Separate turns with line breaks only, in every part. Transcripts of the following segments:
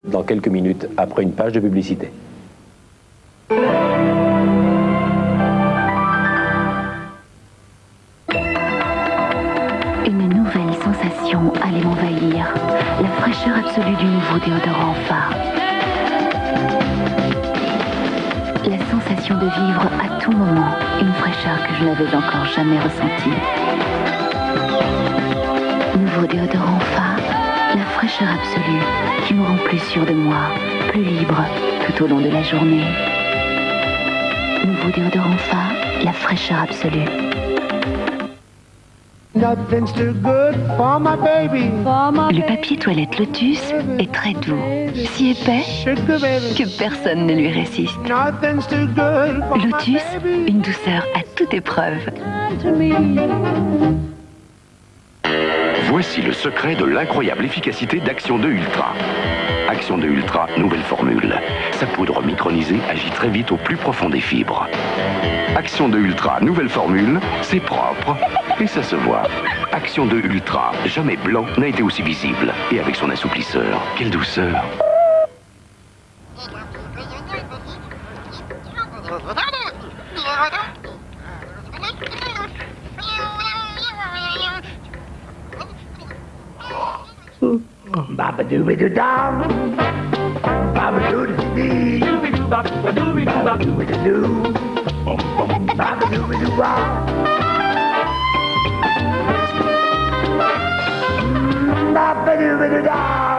Dans quelques minutes, après une page de publicité.
Une nouvelle sensation allait m'envahir. La fraîcheur absolue du nouveau déodorant Fa. La sensation de vivre à tout moment une fraîcheur que je n'avais encore jamais ressentie. Nouveau déodorant Fa, la fraîcheur absolue qui me rend plus sûre de moi, plus libre tout au long de la journée. Nouveau déodorant Fa, la fraîcheur absolue. Le papier toilette Lotus est très doux, si épais que personne ne lui résiste. Lotus, une douceur à toute épreuve.
Voici le secret de l'incroyable efficacité d'Action 2 Ultra. Action 2 Ultra, nouvelle formule. Sa poudre micronisée agit très vite au plus profond des fibres. Action 2 Ultra, nouvelle formule, c'est propre et ça se voit. Action 2 Ultra, jamais blanc n'a été aussi visible. Et avec son assouplisseur, quelle douceur!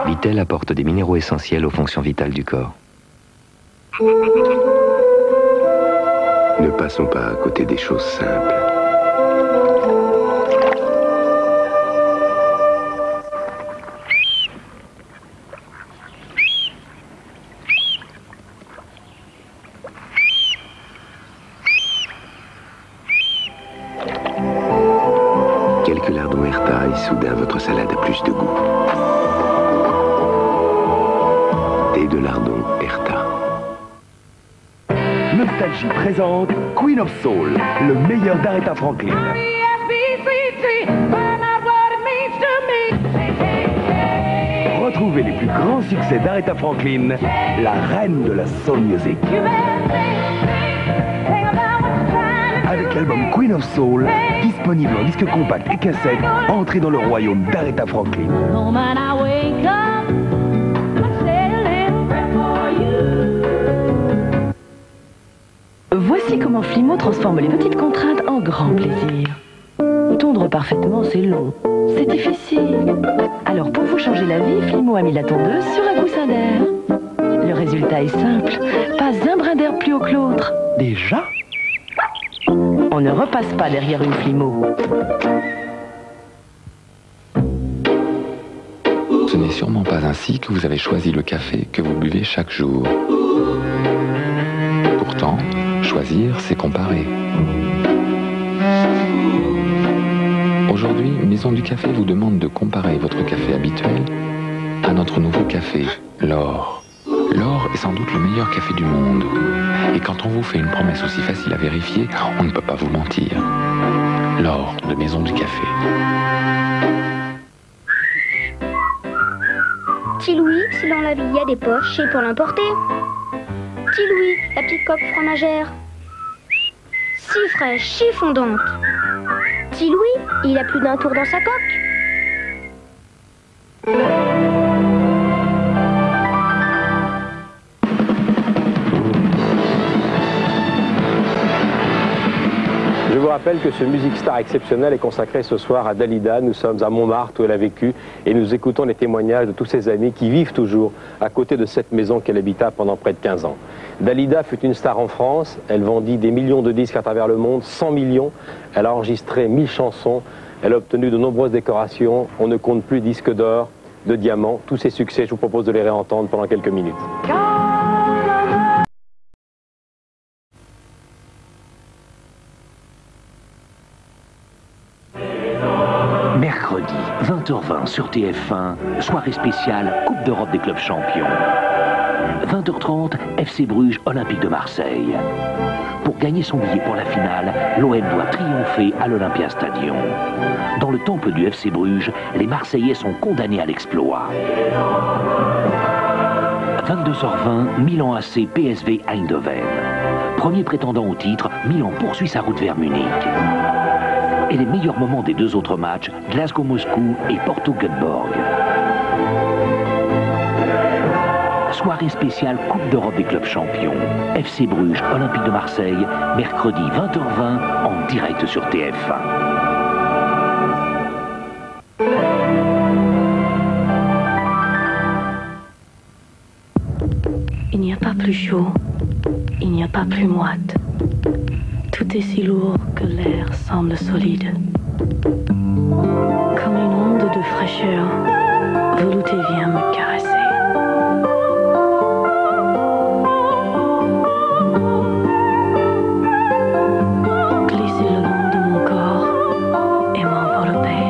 Vitel apporte des minéraux essentiels aux fonctions vitales du corps.
Ne passons pas à côté des choses simples. Quelques lardons Herta et soudain votre salade a plus de goût. Thé de lardon Herta.
Nostalgie présente Queen of Soul, le meilleur d'Aretha Franklin. Retrouvez les plus grands succès d'Aretha Franklin, la reine de la soul music. Avec l'album Queen of Soul, disponible en disque compact et cassette, entrez dans le royaume d'Aretha Franklin.
Voici comment Flymo transforme les petites contraintes en grand plaisir. Tondre parfaitement, c'est long, c'est difficile. Alors pour vous changer la vie, Flymo a mis la tondeuse sur un coussin d'air. Le résultat est simple, pas un brin d'air plus haut que l'autre.
Déjà ?
On ne repasse pas derrière une Flymo.
Ce n'est sûrement pas ainsi que vous avez choisi le café que vous buvez chaque jour. Pourtant, choisir, c'est comparer. Aujourd'hui, Maison du Café vous demande de comparer votre café habituel à notre nouveau café, l'Or. L'Or est sans doute le meilleur café du monde. Et quand on vous fait une promesse aussi facile à vérifier, on ne peut pas vous mentir. L'Or de Maison du Café.
Petit Louis, si dans la vie il y a des poches, c'est pour l'emporter. Petit Louis, la petite coque fromagère. Si fraîche, si fondante. Petit Louis, il a plus d'un tour dans sa coque.
Je vous rappelle que ce Music Star exceptionnel est consacré ce soir à Dalida. Nous sommes à Montmartre où elle a vécu et nous écoutons les témoignages de tous ses amis qui vivent toujours à côté de cette maison qu'elle habita pendant près de 15 ans. Dalida fut une star en France, elle vendit des millions de disques à travers le monde, 100 millions, elle a enregistré 1000 chansons, elle a obtenu de nombreuses décorations, on ne compte plus disques d'or, de diamants, tous ces succès, je vous propose de les réentendre pendant quelques minutes.
Mercredi, 20h20 sur TF1, soirée spéciale Coupe d'Europe des clubs champions. 20h30, FC Bruges Olympique de Marseille. Pour gagner son billet pour la finale, l'OM doit triompher à l'Olympia Stadium. Dans le temple du FC Bruges, les Marseillais sont condamnés à l'exploit. 22h20, Milan AC PSV Eindhoven. Premier prétendant au titre, Milan poursuit sa route vers Munich. Et les meilleurs moments des deux autres matchs, Glasgow-Moscou et Porto-Göteborg. Soirée spéciale Coupe d'Europe des clubs champions. FC Bruges, Olympique de Marseille, mercredi 20h20 en direct sur TF1.
Il n'y a pas plus chaud, il n'y a pas plus moite. Tout est si lourd que l'air semble solide. Comme une onde de fraîcheur, velouté vient me caresser. Glisser le long de mon corps et m'envelopper.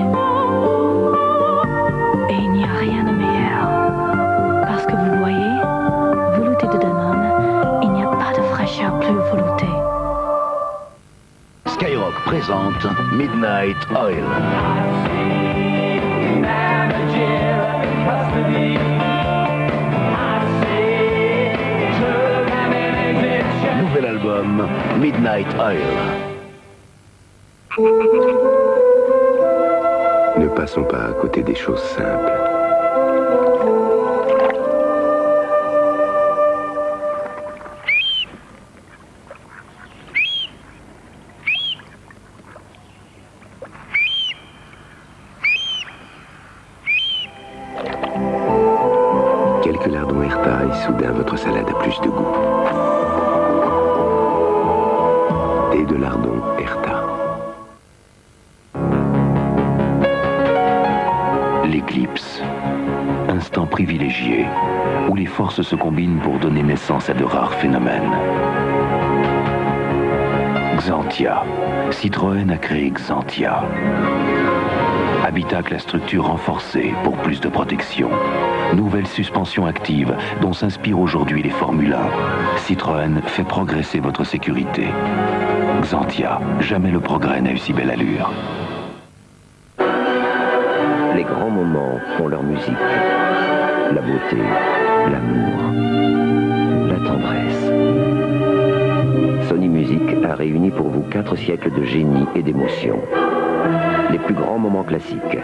Et il n'y a rien de meilleur. Parce que vous voyez, velouté de Danone, il n'y a pas de fraîcheur plus veloutée.
Skyrock présente Midnight Oil. Nouvel album Midnight Oil.
Ne passons pas à côté des choses simples. Quelques lardons Herta et soudain votre salade a plus de goût. Thé de lardons Herta.
L'éclipse. Instant privilégié où les forces se combinent pour donner naissance à de rares phénomènes. Xantia. Citroën a créé Xantia. Habitacle à structure renforcée pour plus de protection. Nouvelle suspension active dont s'inspirent aujourd'hui les Formule 1. Citroën fait progresser votre sécurité. Xantia, jamais le progrès n'a eu si belle allure.
Les grands moments ont leur musique. La beauté, l'amour, la tendresse. Sony Music a réuni pour vous 4 siècles de génie et d'émotion. Les plus grands moments classiques.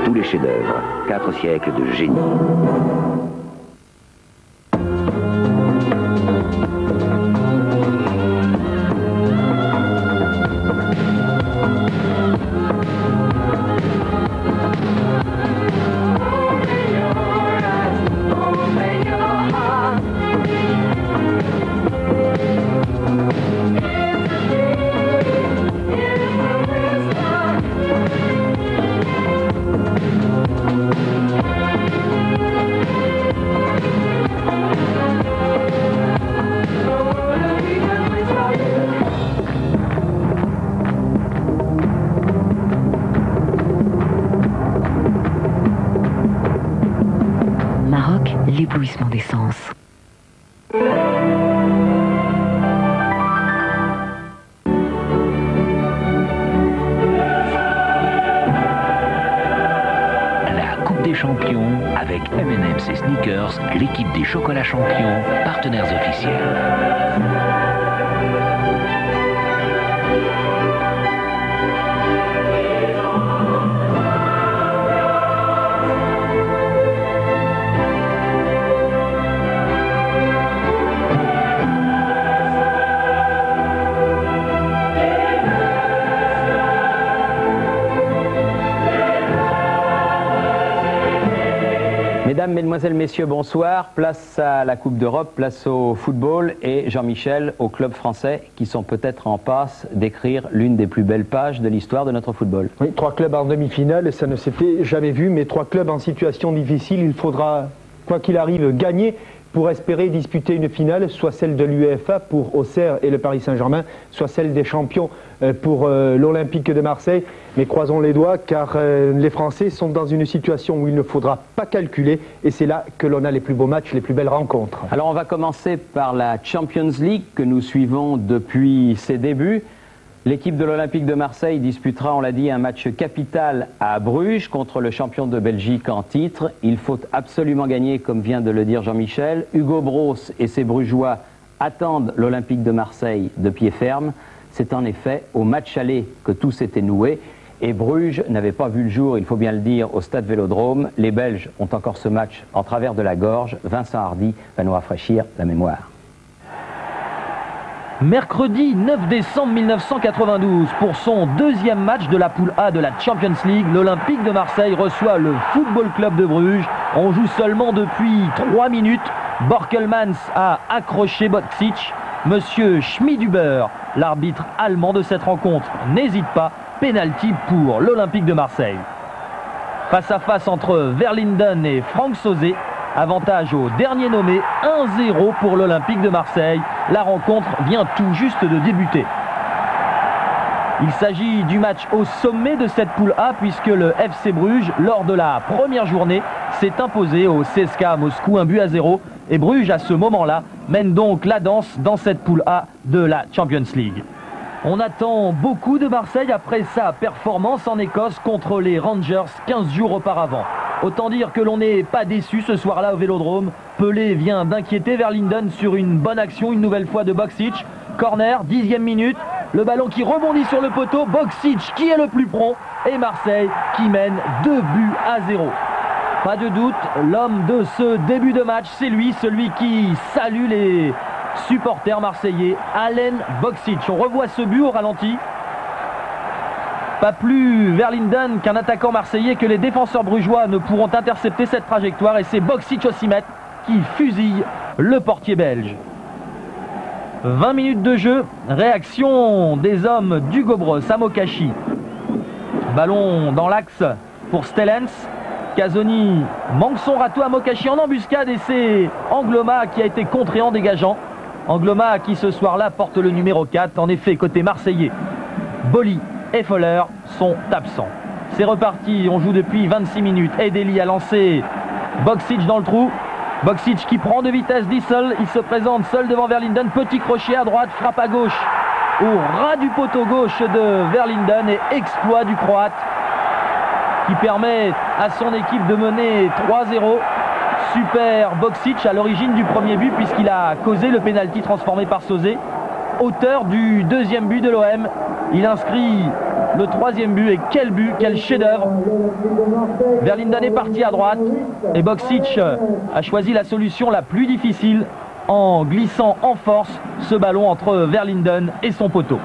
Tous les chefs-d'œuvre. 4 siècles de génie.
L'éblouissement des sens.
La Coupe des Champions avec M&M's et Snickers, l'équipe des chocolats champions, partenaires officiels.
Mesdames, Mesdemoiselles, Messieurs, bonsoir. Place à la Coupe d'Europe, place au football et Jean-Michel aux clubs français qui sont peut-être en passe d'écrire l'une des plus belles pages de l'histoire de notre football.
Oui, 3 clubs en demi-finale, ça ne s'était jamais vu, mais 3 clubs en situation difficile, il faudra, quoi qu'il arrive, gagner pour espérer disputer une finale, soit celle de l'UEFA pour Auxerre et le Paris Saint-Germain, soit celle des champions pour l'Olympique de Marseille. Mais croisons les doigts car les Français sont dans une situation où il ne faudra pas calculer et c'est là que l'on a les plus beaux matchs, les plus belles rencontres.
Alors on va commencer par la Champions League que nous suivons depuis ses débuts. L'équipe de l'Olympique de Marseille disputera, on l'a dit, un match capital à Bruges contre le champion de Belgique en titre. Il faut absolument gagner, comme vient de le dire Jean-Michel. Hugo Bros et ses Brugeois attendent l'Olympique de Marseille de pied ferme. C'est en effet au match aller que tout s'était noué. Et Bruges n'avait pas vu le jour, il faut bien le dire, au stade Vélodrome. Les Belges ont encore ce match en travers de la gorge. Vincent Hardy va nous rafraîchir la mémoire.
Mercredi 9 décembre 1992, pour son deuxième match de la poule A de la Champions League, l'Olympique de Marseille reçoit le Football Club de Bruges. On joue seulement depuis 3 minutes. Borkelmans a accroché Boksic. Monsieur Schmidhuber, l'arbitre allemand de cette rencontre, n'hésite pas. Pénalty pour l'Olympique de Marseille. Face à face entre Verlinden et Franck Sauzet. Avantage au dernier nommé, 1-0 pour l'Olympique de Marseille. La rencontre vient tout juste de débuter. Il s'agit du match au sommet de cette poule A puisque le FC Bruges, lors de la première journée, s'est imposé au CSKA Moscou 1-0. Et Bruges, à ce moment-là, mène donc la danse dans cette poule A de la Champions League. On attend beaucoup de Marseille après sa performance en Écosse contre les Rangers 15 jours auparavant. Autant dire que l'on n'est pas déçu ce soir-là au Vélodrome. Pelé vient d'inquiéter Verlinden sur une bonne action une nouvelle fois de Boksic. Corner, 10e minute. Le ballon qui rebondit sur le poteau. Boksic qui est le plus prompt. Et Marseille qui mène 2-0. Pas de doute, l'homme de ce début de match, c'est lui, celui qui salue les supporters marseillais, Alen Boksic. On revoit ce but au ralenti. Pas plus Verlinden qu'un attaquant marseillais que les défenseurs brugeois ne pourront intercepter cette trajectoire. Et c'est Boksic au 6 mètres qui fusille le portier belge. 20 minutes de jeu, réaction des hommes d'Hugo Bros à Mokachi. Ballon dans l'axe pour Stellens. Casoni manque son râteau à Mokachi en embuscade et c'est Angloma qui a été contré en dégageant. Angloma qui ce soir-là porte le numéro 4. En effet, côté marseillais, Boli et Foller sont absents. C'est reparti, on joue depuis 26 minutes. Edeli a lancé Boksic dans le trou. Boksic qui prend de vitesse Dissel. Il se présente seul devant Verlinden. Petit crochet à droite, frappe à gauche au ras du poteau gauche de Verlinden et exploit du Croate qui permet à son équipe de mener 3-0. Super Boksic à l'origine du premier but puisqu'il a causé le pénalty transformé par Sauzet. Auteur du deuxième but de l'OM. Il inscrit le troisième but et quel but, quel chef-d'œuvre. Verlinden est parti à droite et Boksic a choisi la solution la plus difficile en glissant en force ce ballon entre Verlinden et son poteau.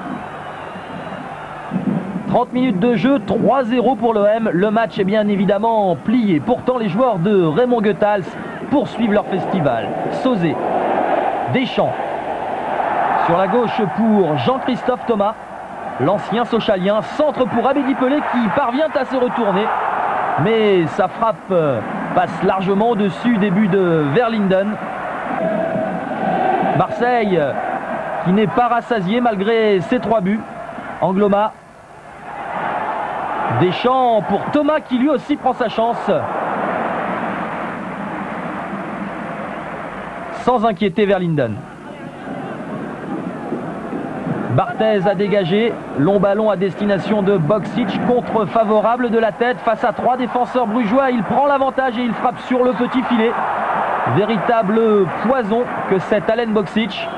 30 minutes de jeu, 3-0 pour l'OM. Le match est bien évidemment plié. Pourtant, les joueurs de Raymond Goethals poursuivent leur festival. Sauzet, Deschamps. Sur la gauche pour Jean-Christophe Thomas. L'ancien Sochalien. Centre pour Abedi Pelé qui parvient à se retourner. Mais sa frappe passe largement au-dessus des buts de Verlinden. Marseille qui n'est pas rassasié malgré ses 3 buts. Angloma. Deschamps pour Thomas qui lui aussi prend sa chance. Sans inquiéter Verlinden. Barthez a dégagé. Long ballon à destination de Boksic. Contre favorable de la tête face à 3 défenseurs brugeois. Il prend l'avantage et il frappe sur le petit filet. Véritable poison que cet Alen Boksic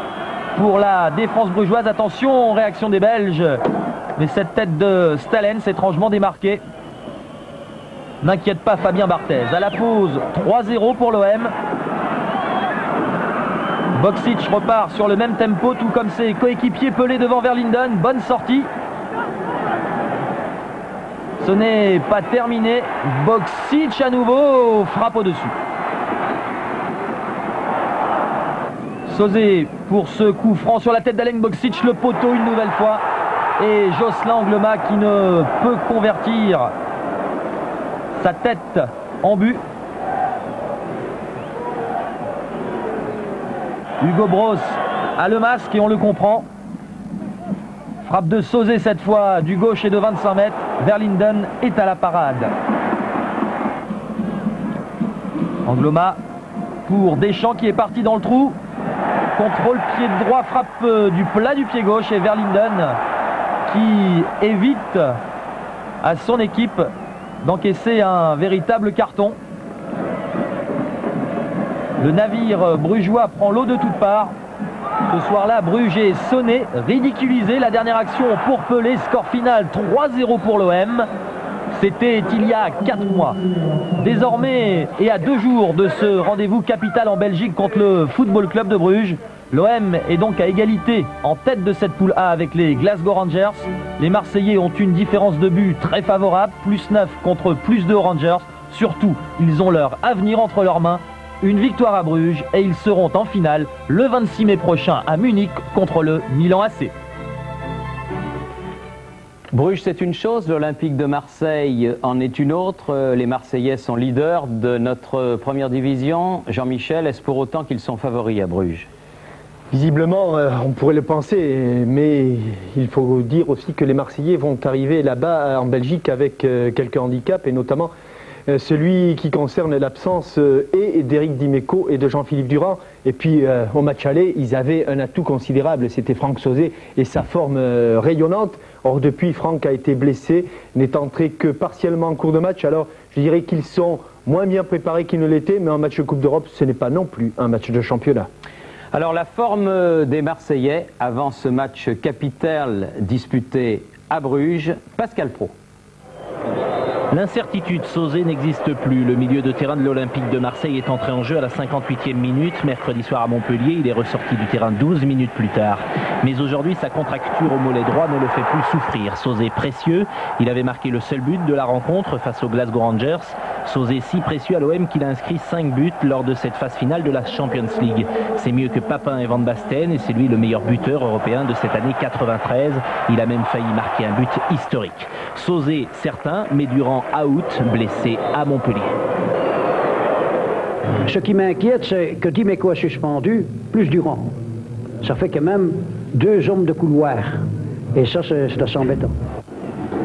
pour la défense brugeoise. Attention, réaction des Belges. Mais cette tête de Stellens, étrangement démarquée, n'inquiète pas Fabien Barthez. À la pause, 3-0 pour l'OM. Boksic repart sur le même tempo, tout comme ses coéquipiers. Pelé devant Verlinden. Bonne sortie. Ce n'est pas terminé. Boksic à nouveau frappe au-dessus. Sauzet pour ce coup franc sur la tête d'Alen Boksic. Le poteau une nouvelle fois. Et Jocelyn Angloma qui ne peut convertir sa tête en but. Hugo Bros a le masque et on le comprend. Frappe de Sauzet cette fois du gauche et de 25 mètres. Verlinden est à la parade. Angloma pour Deschamps qui est parti dans le trou. Contrôle pied droit, frappe du plat du pied gauche et Verlinden qui évite à son équipe d'encaisser un véritable carton. Le navire brugeois prend l'eau de toutes parts. Ce soir-là, Bruges est sonné, ridiculisé. La dernière action pour Pelé, score final 3-0 pour l'OM. C'était il y a 4 mois. Désormais, et à 2 jours de ce rendez-vous capital en Belgique contre le Football Club de Bruges, l'OM est donc à égalité en tête de cette poule A avec les Glasgow Rangers. Les Marseillais ont une différence de but très favorable, +9 contre +2 aux Rangers. Surtout, ils ont leur avenir entre leurs mains. Une victoire à Bruges et ils seront en finale le 26 mai prochain à Munich contre le Milan AC.
Bruges, c'est une chose, l'Olympique de Marseille en est une autre. Les Marseillais sont leaders de notre première division. Jean-Michel, est-ce pour autant qu'ils sont favoris à Bruges?
Visiblement, on pourrait le penser, mais il faut dire aussi que les Marseillais vont arriver là-bas en Belgique avec quelques handicaps, et notamment celui qui concerne l'absence et d'Éric Dimeco et de Jean-Philippe Durand. Et puis au match aller, ils avaient un atout considérable, c'était Franck Sauzet et sa forme rayonnante. Or depuis, Franck a été blessé, n'est entré que partiellement en cours de match. Alors je dirais qu'ils sont moins bien préparés qu'ils ne l'étaient, mais un match de Coupe d'Europe, ce n'est pas non plus un match de championnat.
Alors la forme des Marseillais avant ce match capital disputé à Bruges, Pascal Praud.
L'incertitude Sauzet n'existe plus. Le milieu de terrain de l'Olympique de Marseille est entré en jeu à la 58e minute. Mercredi soir à Montpellier, il est ressorti du terrain 12 minutes plus tard. Mais aujourd'hui, sa contracture au mollet droit ne le fait plus souffrir. Sauzet précieux, il avait marqué le seul but de la rencontre face aux Glasgow Rangers. Sauzet si précieux à l'OM qu'il a inscrit 5 buts lors de cette phase finale de la Champions League. C'est mieux que Papin et Van Basten et c'est lui le meilleur buteur européen de cette année 93. Il a même failli marquer un but historique. Sauzet certain, mais Durand out, blessé à Montpellier.
Ce qui m'inquiète, c'est que Dimeco a suspendu, plus Durand. Ça fait quand même 2 hommes de couloir. Et ça, c'est assez embêtant.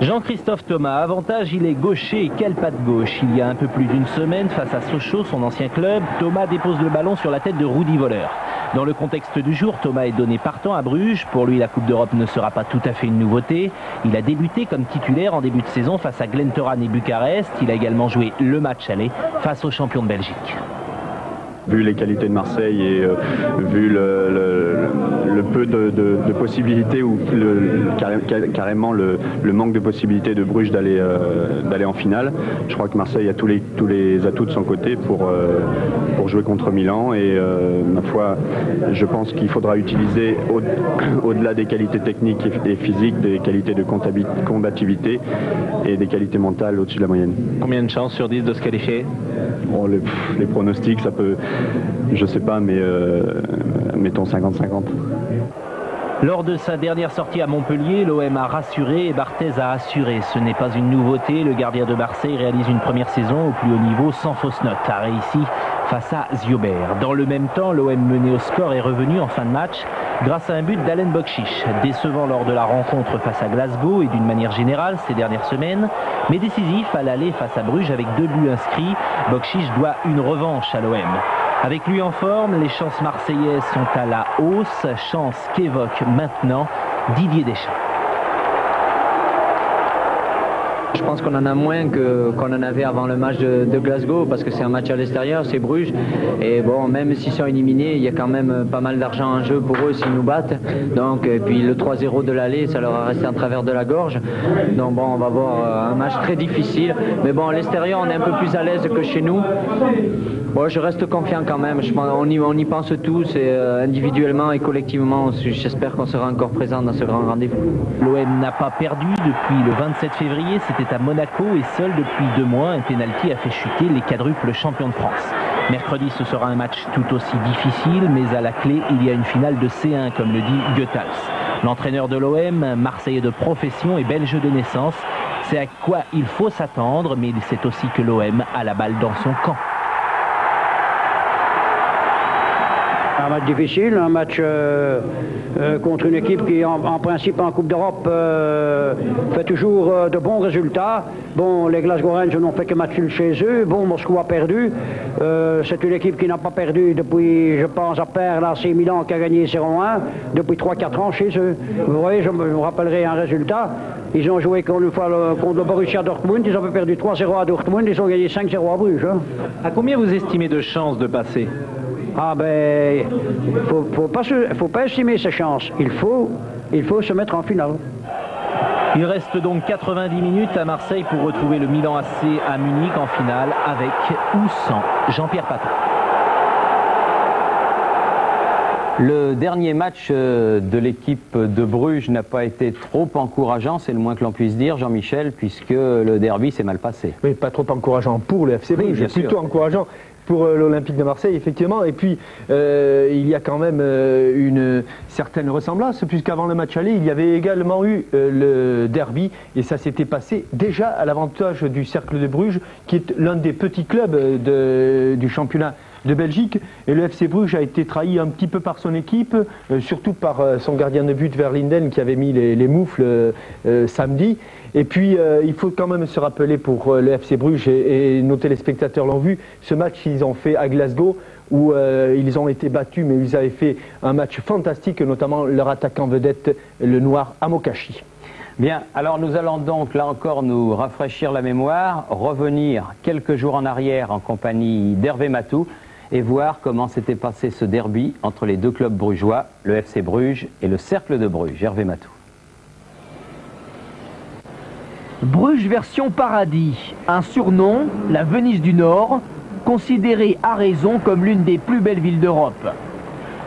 Jean-Christophe Thomas, avantage, il est gaucher et quelle patte gauche. Il y a un peu plus d'une semaine, face à Sochaux, son ancien club, Thomas dépose le ballon sur la tête de Rudy Voller. Dans le contexte du jour, Thomas est donné partant à Bruges. Pour lui, la Coupe d'Europe ne sera pas tout à fait une nouveauté. Il a débuté comme titulaire en début de saison face à Glentoran et Bucarest. Il a également joué le match aller face aux champions de Belgique.
Vu les qualités de Marseille et vu le peu de possibilités ou carrément le manque de possibilités de Bruges d'aller en finale, je crois que Marseille a tous les atouts de son côté pour jouer contre Milan et ma foi, je pense qu'il faudra utiliser au-delà des qualités techniques et physiques, des qualités de combativité et des qualités mentales au-dessus de la moyenne.
Combien de chances sur 10 de se qualifier?
Bon, les pronostics, ça peut, je sais pas, mais mettons 50-50.
Lors de sa dernière sortie à Montpellier, l'OM a rassuré et Barthez a assuré. Ce n'est pas une nouveauté, le gardien de Marseille réalise une première saison au plus haut niveau sans fausse note, a réussi face à Ziobert. Dans le même temps, l'OM mené au score est revenu en fin de match grâce à un but d'Alen Bokšić, décevant lors de la rencontre face à Glasgow et d'une manière générale ces dernières semaines, mais décisif à l'aller face à Bruges avec 2 buts inscrits. Bokšić doit une revanche à l'OM. Avec lui en forme, les chances marseillaises sont à la hausse, chance qu'évoque maintenant Didier Deschamps.
Je pense qu'on en a moins qu'on en avait avant le match de Glasgow parce que c'est un match à l'extérieur, c'est Bruges. Et bon, même s'ils sont éliminés, il y a quand même pas mal d'argent en jeu pour eux s'ils nous battent. Donc, et puis le 3-0 de l'aller, ça leur a resté en travers de la gorge. Donc bon, on va avoir un match très difficile. Mais bon, à l'extérieur, on est un peu plus à l'aise que chez nous. Bon, je reste confiant quand même. On y pense tous, et, individuellement et collectivement. J'espère qu'on sera encore présent dans ce grand rendez-vous.
L'OM n'a pas perdu depuis le 27 février. C'était à Monaco et seul depuis 2 mois, un pénalty a fait chuter les quadruples champions de France. Mercredi, ce sera un match tout aussi difficile, mais à la clé, il y a une finale de C1, comme le dit Goethals. L'entraîneur de l'OM, Marseillais de profession et Belge de naissance, c'est à quoi il faut s'attendre, mais c'est aussi que l'OM a la balle dans son camp.
un match difficile, un match contre une équipe qui, en principe, en Coupe d'Europe, fait toujours de bons résultats. Bon, les Glasgow Rangers n'ont fait que match nul chez eux. Bon, Moscou a perdu. C'est une équipe qui n'a pas perdu depuis, je pense, à part l'AC Milan qui a gagné 0-1 depuis 3-4 ans chez eux. Vous voyez, je me rappellerai un résultat. Ils ont joué contre le Borussia Dortmund, ils ont perdu 3-0 à Dortmund, ils ont gagné 5-0 à Bruges. Hein.
À combien vous estimez de chances de passer?
Ah ben, faut pas estimer ses chances. Il faut se mettre en finale.
Il reste donc 90 minutes à Marseille pour retrouver le Milan AC à Munich en finale avec ou sans Jean-Pierre Paton.
Le dernier match de l'équipe de Bruges n'a pas été trop encourageant, c'est le moins que l'on puisse dire, Jean-Michel, puisque le derby s'est mal passé.
Oui, pas trop encourageant pour le FC Bruges,
oui,
plutôt encourageant pour l'Olympique de Marseille, effectivement. Et puis, il y a quand même une certaine ressemblance, puisqu'avant le match aller, il y avait également eu le derby, et ça s'était passé déjà à l'avantage du Cercle de Bruges, qui est l'un des petits clubs du championnat de Belgique, et le FC Bruges a été trahi un petit peu par son équipe, surtout par son gardien de but Verlinden qui avait mis les moufles samedi. Et puis il faut quand même se rappeler pour le FC Bruges, et nos téléspectateurs l'ont vu, ce match qu'ils ont fait à Glasgow, où ils ont été battus, mais ils avaient fait un match fantastique, notamment leur attaquant vedette, le noir Amokachi.
Bien, alors nous allons donc là encore nous rafraîchir la mémoire, revenir quelques jours en arrière en compagnie d'Hervé Matou, et voir comment s'était passé ce derby entre les deux clubs brugeois, le FC Bruges et le Cercle de Bruges. Hervé Matou.
Bruges version paradis, un surnom, la Venise du Nord, considérée à raison comme l'une des plus belles villes d'Europe.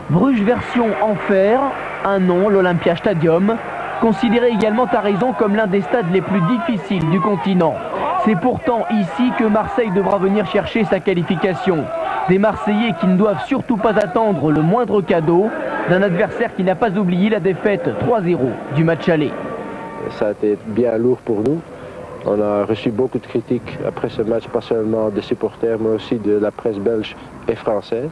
Bruges version enfer, un nom, l'Olympia Stadium, considéré également à raison comme l'un des stades les plus difficiles du continent. C'est pourtant ici que Marseille devra venir chercher sa qualification. Des Marseillais qui ne doivent surtout pas attendre le moindre cadeau d'un adversaire qui n'a pas oublié la défaite 3-0 du match aller.
Ça a été bien lourd pour nous. On a reçu beaucoup de critiques après ce match, pas seulement des supporters, mais aussi de la presse belge et française.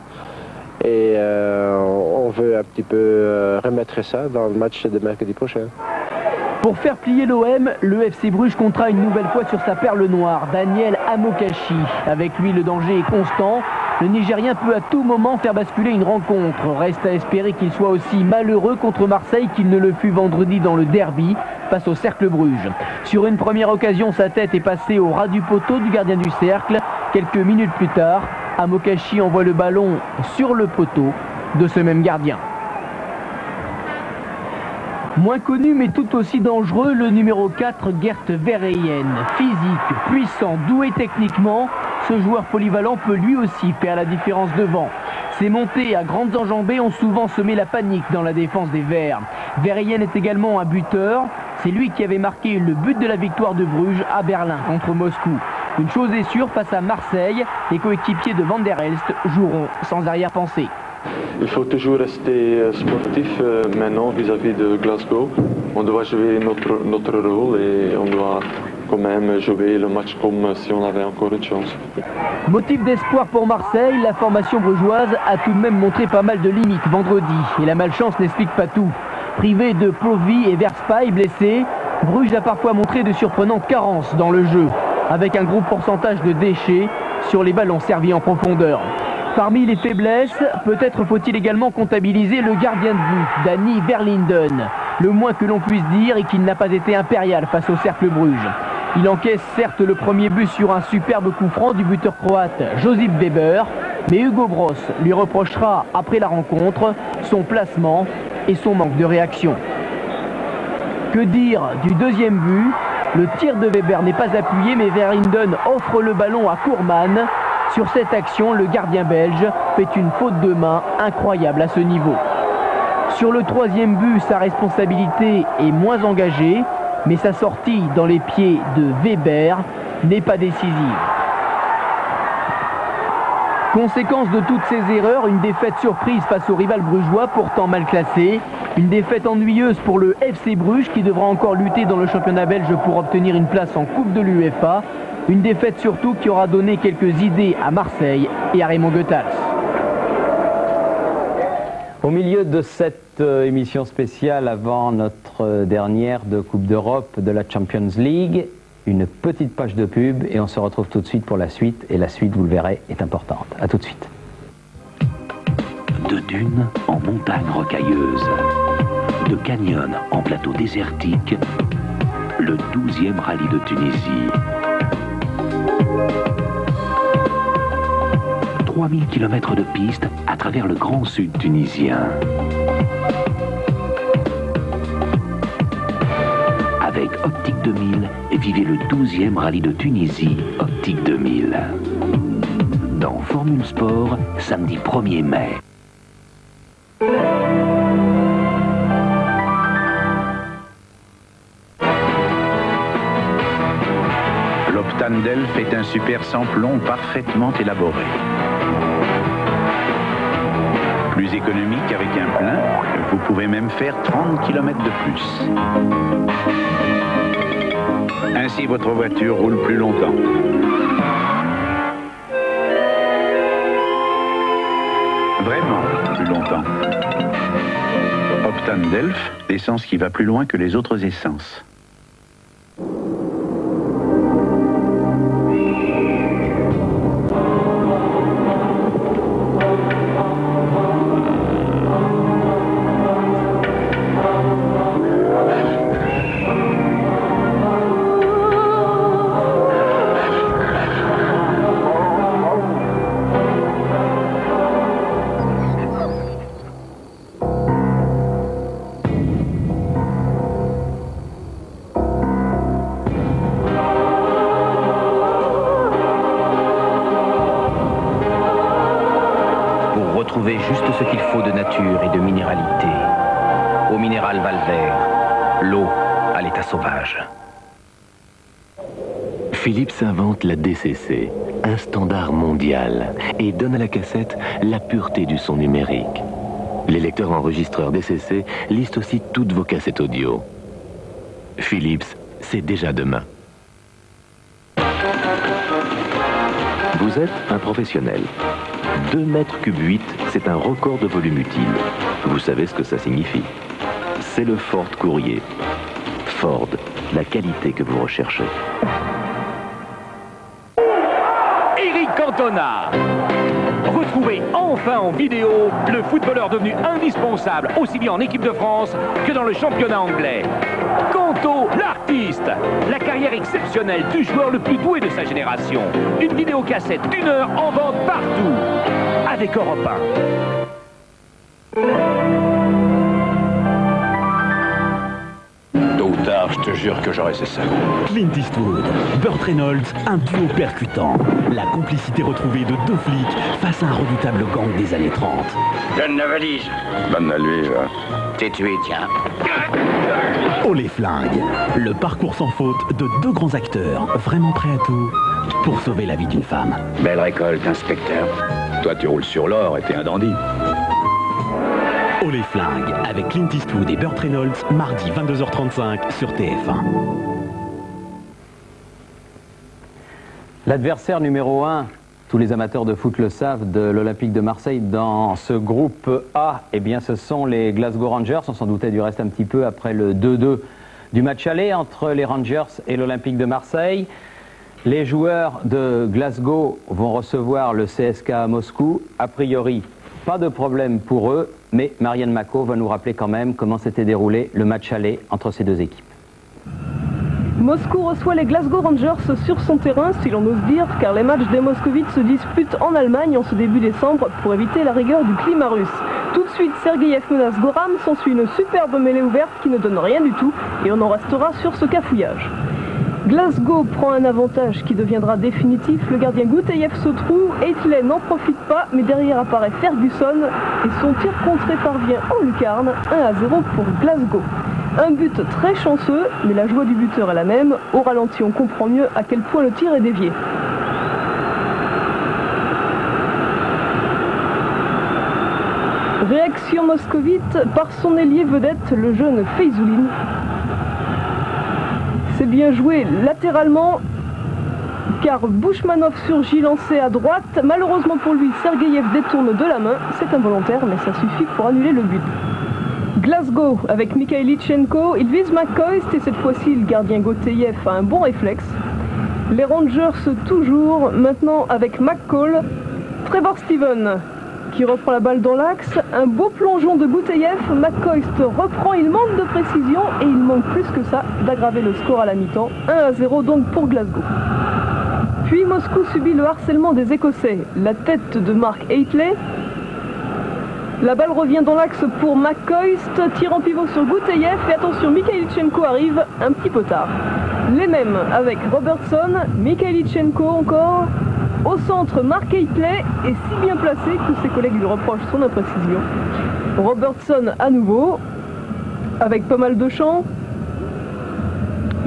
Et on veut un petit peu remettre ça dans le match de mercredi prochain.
Pour faire plier l'OM, le FC Bruges comptera une nouvelle fois sur sa perle noire, Daniel Amokachi. Avec lui, le danger est constant. Le Nigérien peut à tout moment faire basculer une rencontre. Reste à espérer qu'il soit aussi malheureux contre Marseille qu'il ne le fut vendredi dans le derby face au Cercle Bruges. Sur une première occasion, sa tête est passée au ras du poteau du gardien du Cercle. Quelques minutes plus tard, Amokachi envoie le ballon sur le poteau de ce même gardien. Moins connu mais tout aussi dangereux, le numéro 4, Gert Verheyen. Physique, puissant, doué techniquement, ce joueur polyvalent peut lui aussi faire la différence devant. Ses montées à grandes enjambées ont souvent semé la panique dans la défense des Verts. Verheyen est également un buteur. C'est lui qui avait marqué le but de la victoire de Bruges à Berlin contre Moscou. Une chose est sûre, face à Marseille, les coéquipiers de Van der Elst joueront sans arrière-pensée.
Il faut toujours rester sportif maintenant vis-à-vis de Glasgow. On doit jouer notre rôle et on doit quand même jouer le match comme si on avait encore une chance.
Motif d'espoir pour Marseille, la formation brugeoise a tout de même montré pas mal de limites vendredi. Et la malchance n'explique pas tout. Privé de Povy et Verspaille blessés, Bruges a parfois montré de surprenantes carences dans le jeu, avec un gros pourcentage de déchets sur les ballons servis en profondeur. Parmi les faiblesses, peut-être faut-il également comptabiliser le gardien de but, Dani Verlinden. Le moins que l'on puisse dire est qu'il n'a pas été impérial face au Cercle Bruges. Il encaisse certes le premier but sur un superbe coup franc du buteur croate Josip Weber, mais Hugo Bross lui reprochera après la rencontre son placement et son manque de réaction. Que dire du deuxième but? Le tir de Weber n'est pas appuyé, mais Verlinden offre le ballon à Kourman. Sur cette action, le gardien belge fait une faute de main incroyable à ce niveau. Sur le troisième but, sa responsabilité est moins engagée, mais sa sortie dans les pieds de Weber n'est pas décisive. Conséquence de toutes ces erreurs, une défaite surprise face au rival brugeois, pourtant mal classé. Une défaite ennuyeuse pour le FC Bruges qui devra encore lutter dans le championnat belge pour obtenir une place en Coupe de l'UEFA. Une défaite surtout qui aura donné quelques idées à Marseille et à Raymond Goethals.
Au milieu de cette émission spéciale avant notre dernière de Coupe d'Europe de la Champions League, une petite page de pub et on se retrouve tout de suite pour la suite. Et la suite, vous le verrez, est importante. A tout de suite.
De dunes en montagnes rocailleuses, de canyons en plateaux désertiques, le 12e rallye de Tunisie. 3000 km de piste à travers le grand sud tunisien. Avec Optique 2000, vivez le 12e rallye de Tunisie, Optique 2000. Dans Formule Sport, samedi 1er mai.
L'Optane Delph est un super samplon parfaitement élaboré. Plus économique avec un plein, vous pouvez même faire 30 km de plus. Ainsi, votre voiture roule plus longtemps. Vraiment plus longtemps. Optane Delph, l'essence qui va plus loin que les autres essences.
Trouvez juste ce qu'il faut de nature et de minéralité. Eau minérale Valvert, l'eau à l'état sauvage.
Philips invente la DCC, un standard mondial, et donne à la cassette la pureté du son numérique. Les lecteurs enregistreurs DCC lisent aussi toutes vos cassettes audio. Philips, c'est déjà demain. Vous êtes un professionnel. 2 mètres cubes 8, c'est un record de volume utile. Vous savez ce que ça signifie. C'est le Ford Courier. Ford, la qualité que vous recherchez.
Eric Cantona. Retrouvez enfin en vidéo le footballeur devenu indispensable aussi bien en équipe de France que dans le championnat anglais. Canto, l'artiste. La carrière exceptionnelle du joueur le plus doué de sa génération. Une vidéocassette d'1 heure en vente partout. Avec Europe 1.
Tôt ou tard, je te jure que j'aurai ces salauds.
Clint Eastwood, Burt Reynolds, un duo percutant. La complicité retrouvée de 2 flics face à un redoutable gang des années 30.
Donne la valise. Bonne à lui, va. T'es tué, tiens.
Oh les flingues, le parcours sans faute de 2 grands acteurs, vraiment prêts à tout pour sauver la vie d'une femme.
Belle récolte, inspecteur. Toi, tu roules sur l'or et t'es un dandy.
Oh les flingues, avec Clint Eastwood et Burt Reynolds, mardi 22h35 sur TF1.
L'adversaire numéro 1, tous les amateurs de foot le savent, de l'Olympique de Marseille dans ce groupe A, eh bien ce sont les Glasgow Rangers. On s'en doutait du reste un petit peu après le 2-2 du match aller entre les Rangers et l'Olympique de Marseille. Les joueurs de Glasgow vont recevoir le CSKA Moscou. A priori, pas de problème pour eux, mais Marianne Macot va nous rappeler quand même comment s'était déroulé le match aller entre ces 2 équipes.
Moscou reçoit les Glasgow Rangers sur son terrain, si l'on ose dire, car les matchs des moscovites se disputent en Allemagne en ce début décembre pour éviter la rigueur du climat russe. Tout de suite, Sergeyev menace Goram, s'ensuit une superbe mêlée ouverte qui ne donne rien du tout, et on en restera sur ce cafouillage. Glasgow prend un avantage qui deviendra définitif, le gardien Gouteyev se trouve, Aitley n'en profite pas, mais derrière apparaît Ferguson, et son tir contré parvient en lucarne, 1-0 pour Glasgow. Un but très chanceux, mais la joie du buteur est la même. Au ralenti, on comprend mieux à quel point le tir est dévié. Réaction moscovite par son ailier vedette, le jeune Feyzulin. C'est bien joué latéralement car Bouchmanov surgit lancé à droite. Malheureusement pour lui, Sergeyev détourne de la main. C'est involontaire, mais ça suffit pour annuler le but. Glasgow avec Mikhail Lichenko. Il vise McCoist et cette fois-ci, le gardien Goteyev a un bon réflexe. Les Rangers toujours, maintenant avec McCall. Trevor Steven qui reprend la balle dans l'axe. Un beau plongeon de Goteyev. McCoist reprend, il manque de précision et il manque plus que ça d'aggraver le score à la mi-temps. 1-0 donc pour Glasgow. Puis Moscou subit le harcèlement des Écossais. La tête de Mark Haitley. La balle revient dans l'axe pour McCoist, tir en pivot sur Goteyev et attention, Mikhailichenko arrive un petit peu tard. Les mêmes avec Robertson, Mikhailichenko encore. Au centre, Mark Haitley est si bien placé que ses collègues lui reprochent son imprécision. Robertson à nouveau, avec pas mal de champ.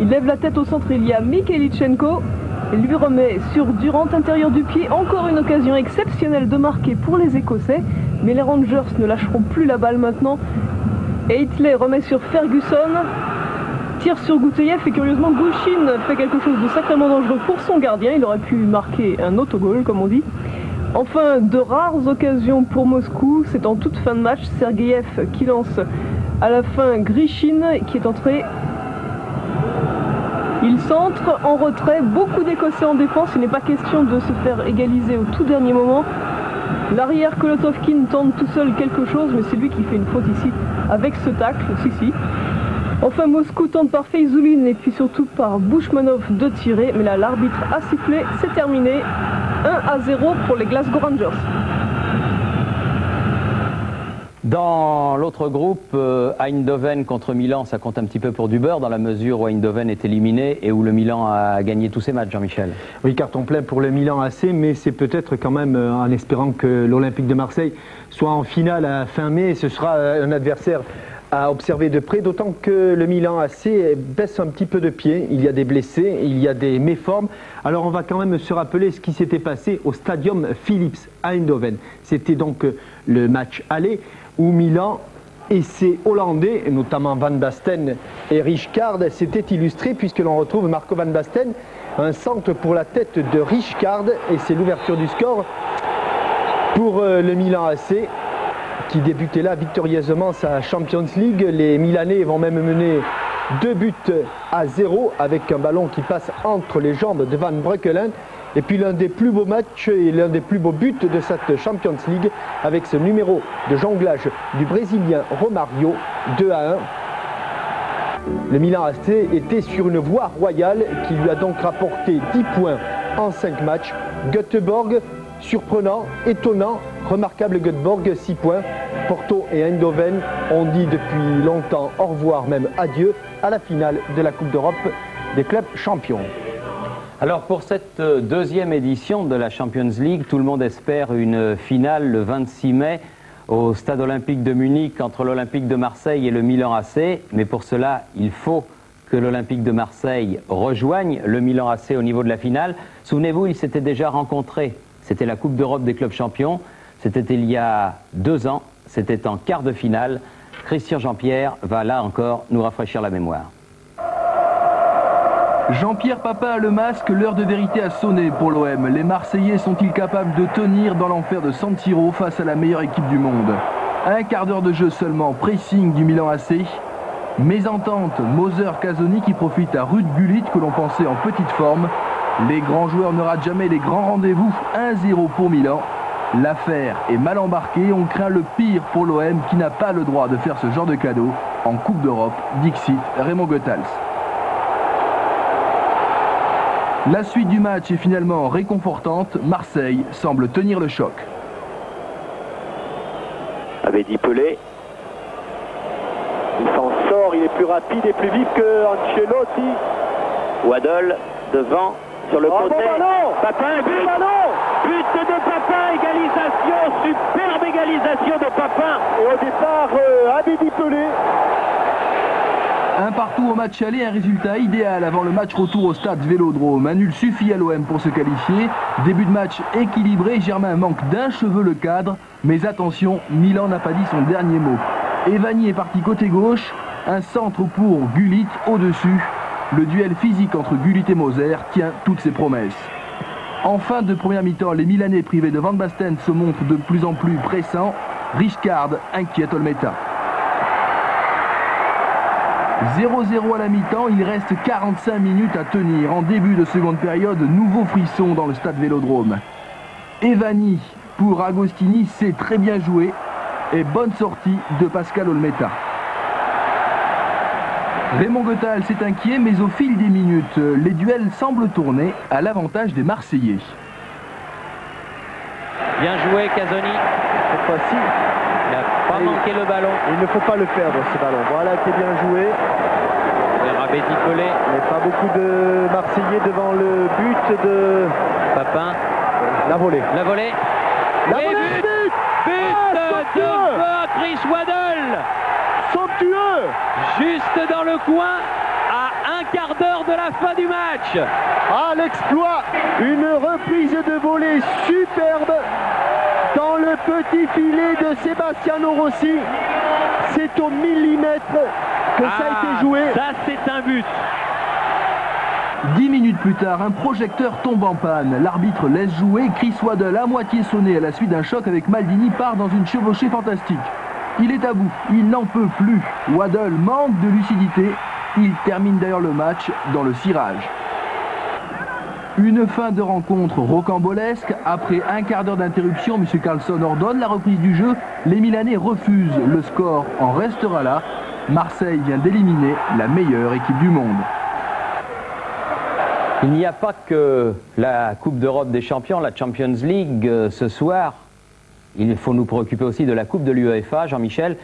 Il lève la tête au centre, il y a Mikhailichenko. Il lui remet sur Durant, intérieur du pied. Encore une occasion exceptionnelle de marquer pour les Écossais. Mais les Rangers ne lâcheront plus la balle maintenant. Haitley remet sur Ferguson. Tire sur Goteyev et curieusement Gouchine fait quelque chose de sacrément dangereux pour son gardien. Il aurait pu marquer un autogol comme on dit. Enfin, de rares occasions pour Moscou. C'est en toute fin de match. Sergeyev qui lance à la fin Grishin qui est entré. Il centre en retrait. Beaucoup d'Écossais en défense. Il n'est pas question de se faire égaliser au tout dernier moment. L'arrière Kolotovkin tente tout seul quelque chose, mais c'est lui qui fait une faute ici avec ce tacle, si. Enfin, Moscou tente par Feyzoulin et puis surtout par Bouchmanov de tirer, mais là l'arbitre a sifflé, c'est terminé. 1-0 pour les Glasgow Rangers.
Dans l'autre groupe, Eindhoven contre Milan, ça compte un petit peu pour du beurre dans la mesure où Eindhoven est éliminé et où le Milan a gagné tous ses matchs, Jean-Michel.
Oui, carton plein pour le Milan AC, mais c'est peut-être quand même en espérant que l'Olympique de Marseille soit en finale à fin mai. Ce sera un adversaire à observer de près, d'autant que le Milan AC baisse un petit peu de pied. Il y a des blessés, il y a des méformes. Alors on va quand même se rappeler ce qui s'était passé au Stadium Philips à Eindhoven. C'était donc le match aller où Milan et ses Hollandais, notamment Van Basten et Rijkaard, s'étaient illustrés puisque l'on retrouve Marco Van Basten, un centre pour la tête de Rijkaard et c'est l'ouverture du score pour le Milan AC qui débutait là victorieusement sa Champions League. Les Milanais vont même mener 2-0 avec un ballon qui passe entre les jambes de Van Breukelen. Et puis l'un des plus beaux matchs et l'un des plus beaux buts de cette Champions League avec ce numéro de jonglage du Brésilien Romario, 2-1. Le Milan AC était sur une voie royale qui lui a donc rapporté 10 points en 5 matchs. Göteborg, surprenant, étonnant, remarquable Göteborg, 6 points. Porto et Eindhoven ont dit depuis longtemps au revoir, même adieu, à la finale de la Coupe d'Europe des clubs champions.
Alors pour cette deuxième édition de la Champions League, tout le monde espère une finale le 26 mai au Stade Olympique de Munich entre l'Olympique de Marseille et le Milan AC. Mais pour cela, il faut que l'Olympique de Marseille rejoigne le Milan AC au niveau de la finale. Souvenez-vous, ils s'étaient déjà rencontrés. C'était la Coupe d'Europe des clubs champions. C'était il y a 2 ans. C'était en quart de finale. Christian Jean-Pierre va là encore nous rafraîchir la mémoire.
Jean-Pierre Papin a le masque, l'heure de vérité a sonné pour l'OM. Les Marseillais sont-ils capables de tenir dans l'enfer de San Siro face à la meilleure équipe du monde? Un quart d'heure de jeu seulement, pressing du Milan AC. Mésentente, Moser-Casoni qui profite à Ruud Gullit que l'on pensait en petite forme. Les grands joueurs ne ratent jamais les grands rendez-vous. 1-0 pour Milan. L'affaire est mal embarquée, on craint le pire pour l'OM qui n'a pas le droit de faire ce genre de cadeau en Coupe d'Europe. Dixit, Raymond Goethals. La suite du match est finalement réconfortante. Marseille semble tenir le choc.
Abedi Pelé. Il s'en sort, il est plus rapide et plus vif que Ancelotti. Waddle devant, sur le côté. Papin, but! But de Papin, égalisation, superbe égalisation de Papin. Et au départ, Abedi Pelé.
Un partout au match aller, un résultat idéal avant le match retour au stade Vélodrome. Un nul suffit à l'OM pour se qualifier. Début de match équilibré, Germain manque d'un cheveu le cadre. Mais attention, Milan n'a pas dit son dernier mot. Evani est parti côté gauche, un centre pour Gullit au-dessus. Le duel physique entre Gullit et Moser tient toutes ses promesses. En fin de première mi-temps, les Milanais privés de Van Basten se montrent de plus en plus pressants. Rijkaard inquiète Olmeta. 0-0 à la mi-temps, il reste 45 minutes à tenir. En début de seconde période, nouveau frisson dans le stade Vélodrome. Evani pour Agostini, c'est très bien joué. Et bonne sortie de Pascal Olmeta. Raymond Goethals s'est inquiet, mais au fil des minutes, les duels semblent tourner à l'avantage des Marseillais.
Bien joué Casoni.
Cette fois-ci,
il n'a pas manqué le ballon.
Il ne faut pas le perdre ce ballon. Voilà qui est bien joué.
Rabéti collé.
Mais pas beaucoup de Marseillais devant le but de
Papin.
La volée.
La volée.
La volée.
But de Chris Waddle.
Somptueux.
Juste dans le coin, à un quart d'heure de la fin du match.
Ah, l'exploit. Une reprise de volée superbe dans le petit filet de Sebastiano Rossi. C'est au millimètre que ça a été joué.
Ça, c'est un but.
10 minutes plus tard, un projecteur tombe en panne. L'arbitre laisse jouer. Chris Waddle, à moitié sonné à la suite d'un choc avec Maldini, part dans une chevauchée fantastique. Il est à bout, il n'en peut plus. Waddle manque de lucidité. Il termine d'ailleurs le match dans le cirage. Une fin de rencontre rocambolesque. Après un quart d'heure d'interruption, M. Carlson ordonne la reprise du jeu. Les Milanais refusent. Le score en restera là. Marseille vient d'éliminer la meilleure équipe du monde.
Il n'y a pas que la Coupe d'Europe des Champions, la Champions League ce soir. Il faut nous préoccuper aussi de la Coupe de l'UEFA, Jean-Michel.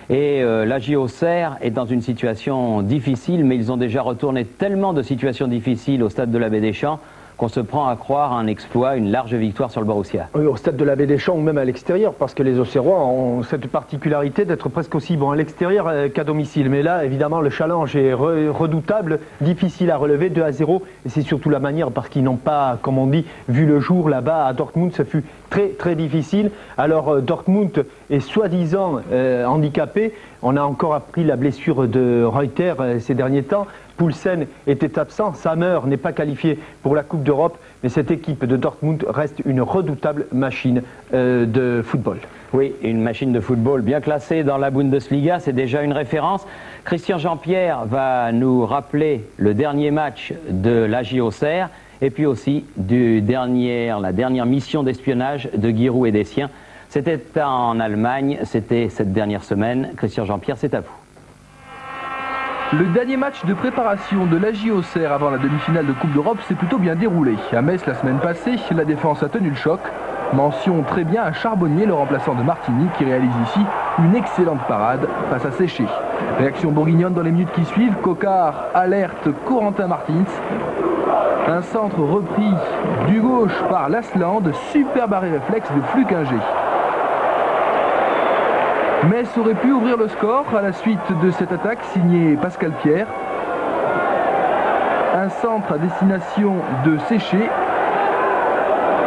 Et la Auxerre est dans une situation difficile, mais ils ont déjà retourné tellement de situations difficiles au stade de la Baie des Champs qu'on se prend à croire à un exploit, une large victoire sur le Borussia.
Oui, au stade de la Baie des Champs ou même à l'extérieur, parce que les Auxerrois ont cette particularité d'être presque aussi bons à l'extérieur qu'à domicile. Mais là, évidemment, le challenge est redoutable, difficile à relever, 2-0. Et c'est surtout la manière, parce qu'ils n'ont pas, comme on dit, vu le jour là-bas à Dortmund. Ce fut très, très difficile. Alors, Dortmund est soi-disant handicapé. On a encore appris la blessure de Reuter ces derniers temps. Poulsen était absent, Sammer n'est pas qualifié pour la Coupe d'Europe, mais cette équipe de Dortmund reste une redoutable machine de football.
Oui, une machine de football bien classée dans la Bundesliga, c'est déjà une référence. Christian Jean-Pierre va nous rappeler le dernier match de l'AJ Auxerre et puis aussi la dernière mission d'espionnage de Giroud et des siens. C'était en Allemagne, c'était cette dernière semaine. Christian Jean-Pierre, c'est à vous.
Le dernier match de préparation de l'AJ Auxerre avant la demi-finale de Coupe d'Europe s'est plutôt bien déroulé. À Metz la semaine passée, la défense a tenu le choc. Mention très bien à Charbonnier, le remplaçant de Martini, qui réalise ici une excellente parade face à Séché. Réaction bourguignonne dans les minutes qui suivent. Cocard alerte Corentin Martins. Un centre repris du gauche par Lasland. Superbe arrêt réflexe de Flukinger. Metz aurait pu ouvrir le score à la suite de cette attaque signée Pascal Pierre. Un centre à destination de Séché.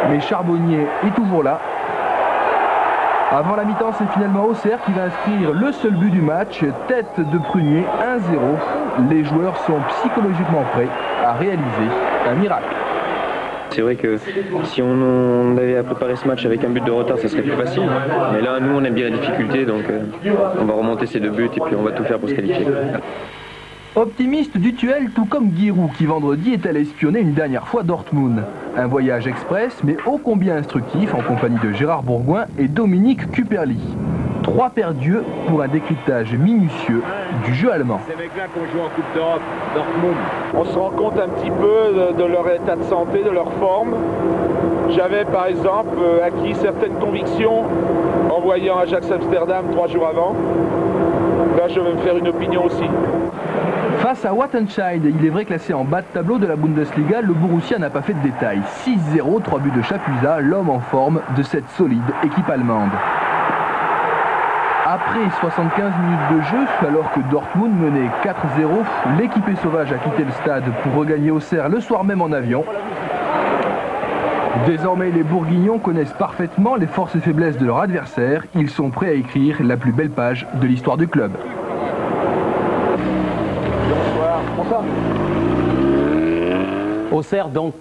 Mais Charbonnier est toujours là. Avant la mi-temps, c'est finalement Auxerre qui va inscrire le seul but du match. Tête de Prunier, 1-0. Les joueurs sont psychologiquement prêts à réaliser un miracle.
C'est vrai que si on avait à préparer ce match avec un but de retard, ça serait plus facile. Mais là, nous, on aime bien la difficulté, donc on va remonter ces 2 buts et puis on va tout faire pour se qualifier.
Optimiste du duel, tout comme Giroud, qui vendredi est allé espionner une dernière fois Dortmund. Un voyage express, mais ô combien instructif, en compagnie de Gérard Bourgoin et Dominique Cuperli. 3 paires d'yeux pour un décryptage minutieux du jeu allemand.
Ces mecs-là qui ont joué en Coupe d'Europe, Dortmund, on se rend compte un petit peu de leur état de santé, de leur forme. J'avais par exemple acquis certaines convictions en voyant Ajax Amsterdam 3 jours avant. Là, je vais me faire une opinion aussi.
Face à Wattenscheid, il est vrai classé en bas de tableau de la Bundesliga, le Borussia n'a pas fait de détails. 6-0, 3 buts de Chapuisat, l'homme en forme de cette solide équipe allemande. Après 75 minutes de jeu, alors que Dortmund menait 4-0, l'équipée sauvage a quitté le stade pour regagner Auxerre le soir même en avion. Désormais, les Bourguignons connaissent parfaitement les forces et faiblesses de leur adversaire. Ils sont prêts à écrire la plus belle page de l'histoire du club.
Bonsoir. Bonsoir.
Auxerre, donc,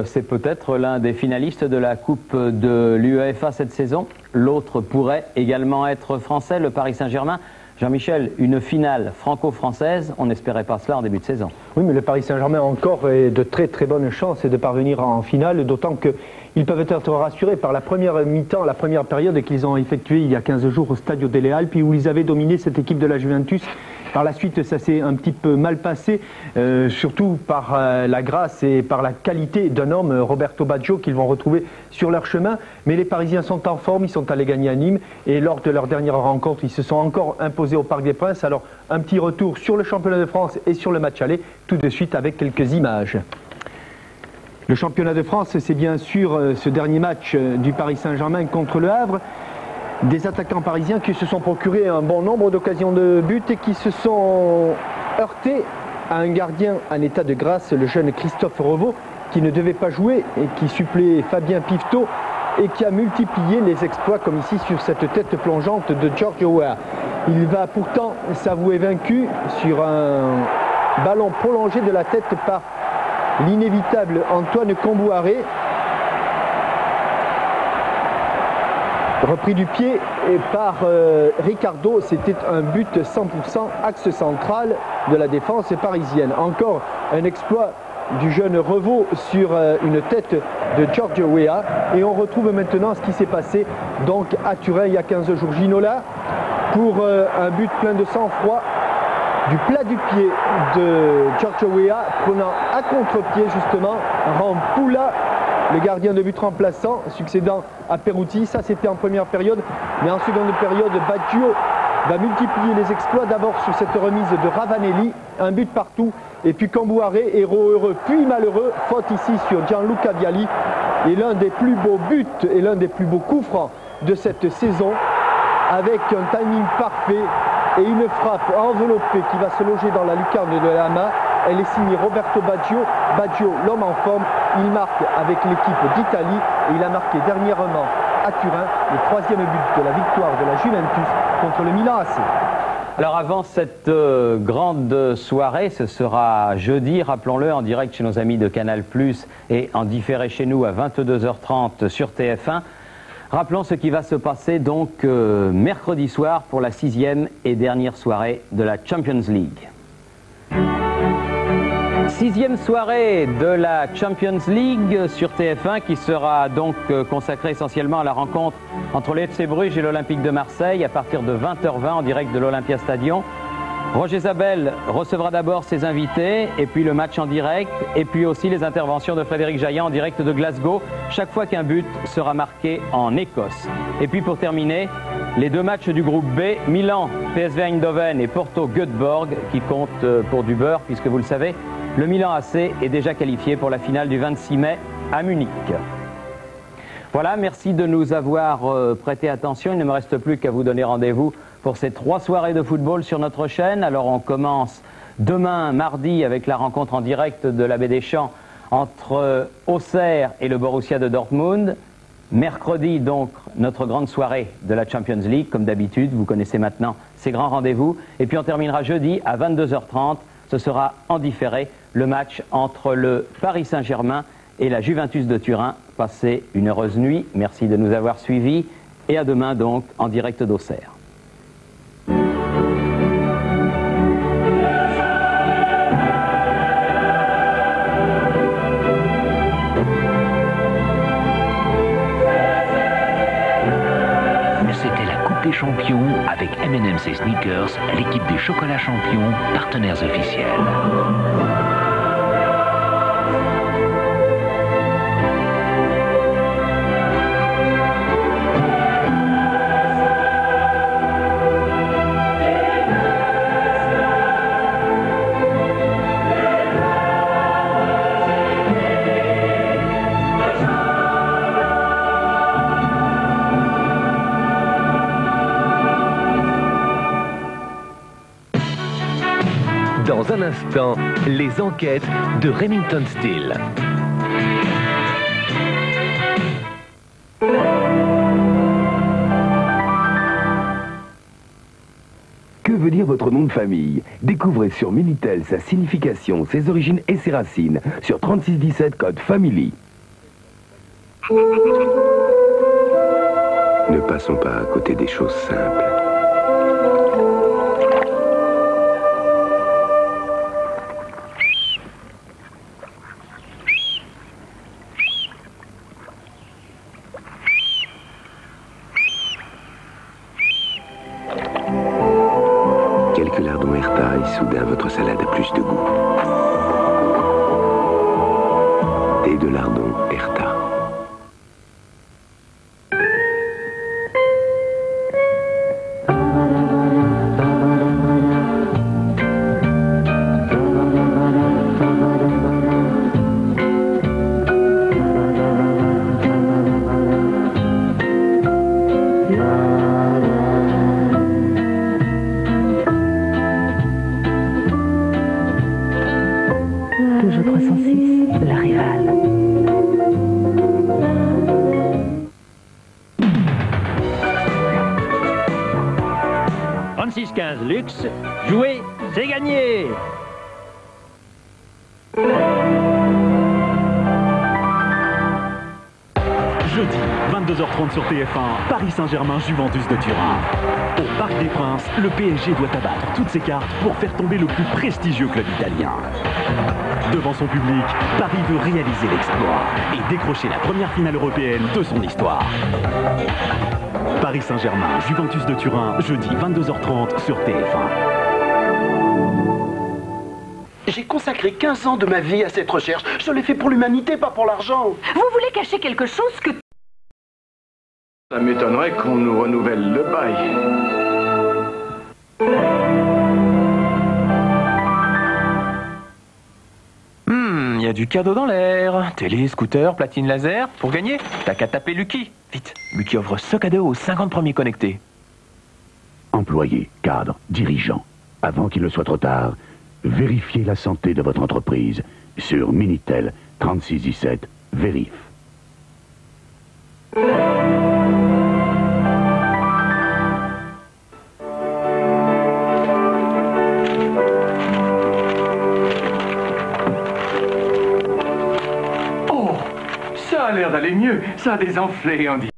c'est peut-être l'un des finalistes de la Coupe de l'UEFA cette saison. L'autre pourrait également être français, le Paris Saint-Germain. Jean-Michel, une finale franco-française, on n'espérait pas cela en début de saison. Oui, mais le Paris Saint-Germain a encore de très très bonnes chances de parvenir en finale, d'autant qu'ils peuvent être rassurés par la première mi-temps, la première période qu'ils ont effectuée il y a 15 jours au Stadio delle Alpi, où ils avaient dominé cette équipe de la Juventus. Par la suite, ça s'est un petit peu mal passé, surtout par la grâce et par la qualité d'un homme, Roberto Baggio, qu'ils vont retrouver sur leur chemin. Mais les Parisiens sont en forme, ils sont allés gagner à Nîmes. Et lors de leur dernière rencontre, ils se sont encore imposés au Parc des Princes. Alors, un petit retour sur le championnat de France et sur le match aller, tout de suite avec quelques images. Le championnat de France, c'est bien sûr ce dernier match du Paris Saint-Germain contre le Havre. Des attaquants parisiens qui se sont procurés un bon nombre d'occasions de but et qui se sont heurtés à un gardien en état de grâce, le jeune Christophe Revaux, qui ne devait pas jouer et qui suppléait Fabien Pifto et qui a multiplié les exploits comme ici sur cette tête plongeante de Giorgio Weah. Il va pourtant s'avouer vaincu sur un ballon prolongé de la tête par l'inévitable Antoine Kombouaré. Repris du pied et par Ricardo, c'était un but 100% axe central de la défense parisienne. Encore un exploit du jeune Revaux sur une tête de Giorgio Weah. Et on retrouve maintenant ce qui s'est passé donc à Turin il y a 15 jours. Ginola pour un but plein de sang-froid du plat du pied de Giorgio Weah, prenant à contre-pied justement Rampoula, le gardien de but remplaçant, succédant à Perutti. Ça, c'était en première période. Mais en seconde période, Baggio va multiplier les exploits. D'abord sur cette remise de Ravanelli, un but partout. Et puis Kombouaré, héros heureux puis malheureux, faute ici sur Gianluca Vialli. Et l'un des plus beaux buts et l'un des plus beaux coups francs de cette saison, avec un timing parfait et une frappe enveloppée qui va se loger dans la lucarne de la main. Elle est signée Roberto Baggio. Baggio, l'homme en forme, il marque avec l'équipe d'Italie et il a marqué dernièrement à Turin le 3e but de la victoire de la Juventus contre le Milan AC. Alors avant cette grande soirée, ce sera jeudi, rappelons-le, en direct chez nos amis de Canal+, et en différé chez nous à 22h30 sur TF1. Rappelons ce qui va se passer donc mercredi soir pour la 6e et dernière soirée de la Champions League. 6e soirée de la Champions League sur TF1 qui sera donc consacrée essentiellement à la rencontre entre le FC Bruges et l'Olympique de Marseille à partir de 20h20 en direct de l'Olympia Stadium. Roger Zabel recevra d'abord ses invités et puis le match en direct et puis aussi les interventions de Frédéric Jaillant en direct de Glasgow chaque fois qu'un but sera marqué en Écosse. Et puis pour terminer, les deux matchs du groupe B, Milan, PSV Eindhoven et Porto Göteborg qui comptent pour du beurre puisque vous le savez, le Milan AC est déjà qualifié pour la finale du 26 mai à Munich. Voilà, merci de nous avoir prêté attention. Il ne me reste plus qu'à vous donner rendez-vous pour ces 3 soirées de football sur notre chaîne. Alors on commence demain, mardi, avec la rencontre en direct de la Baie des Champs entre Auxerre et le Borussia de Dortmund. Mercredi, donc, notre grande soirée de la Champions League, comme d'habitude. Vous connaissez maintenant ces grands rendez-vous. Et puis on terminera jeudi à 22h30. Ce sera en différé le match entre le Paris Saint-Germain et la Juventus de Turin. Passez une heureuse nuit. Merci de nous avoir suivis. Et à demain, donc, en direct d'Auxerre.
C'était la Coupe des Champions avec M&M's Sneakers, l'équipe des chocolats champions, partenaires officiels.
Dans un instant, les enquêtes de Remington Steele.
Que
Que veut dire votre nom de famille? Découvrez sur Minitel sa signification, ses origines et ses racines sur 3617 code Family. Ne passons pas à côté des choses simples. Quelques lardons Herta et soudain votre salade a plus de goût. Thé de lardons Herta.
Peugeot 306, la rivale.
« 36-15 Luxe, jouer, c'est gagné !»
Jeudi, 22h30 sur TF1, Paris Saint-Germain, Juventus de Turin. Au Parc des Princes, le PSG doit abattre toutes ses cartes pour faire tomber le plus prestigieux club italien. Devant son public, Paris veut réaliser l'exploit et décrocher la première finale européenne de son histoire. Paris Saint-Germain, Juventus de Turin, jeudi 22h30 sur TF1.
J'ai consacré 15 ans de ma vie à cette recherche. Je l'ai fait pour l'humanité, pas pour l'argent.
Vous voulez cacher quelque chose que...
Ça m'étonnerait qu'on nous renouvelle le bail.
Il y a du cadeau dans l'air. Télé, scooter, platine laser. Pour gagner, t'as qu'à taper Lucky. Vite, Lucky offre ce cadeau aux 50 premiers connectés.
Employés, cadres, dirigeants, avant qu'il ne soit trop tard, vérifiez la santé de votre entreprise sur Minitel 3617 Vérif.
Oh, ça a l'air d'aller mieux. Ça a désenflé, on dit.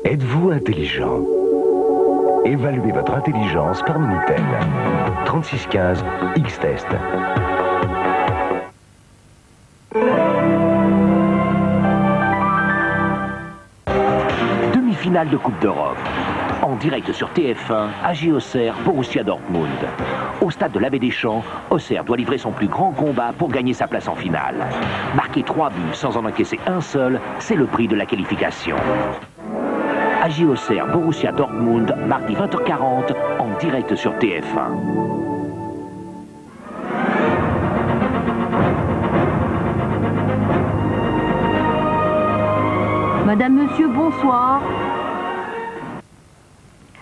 Êtes-vous intelligent? Évaluez votre intelligence par Minitel. 3615 X-Test.
Demi-finale de Coupe d'Europe. En direct sur TF1, AG Auxerre, Borussia Dortmund. Au stade de l'Abbé Deschamps, Auxerre doit livrer son plus grand combat pour gagner sa place en finale. Marquer 3 buts sans en encaisser un seul, c'est le prix de la qualification. AG Auxerre, Borussia Dortmund, mardi 20h40, en direct sur TF1.
Madame, Monsieur, bonsoir.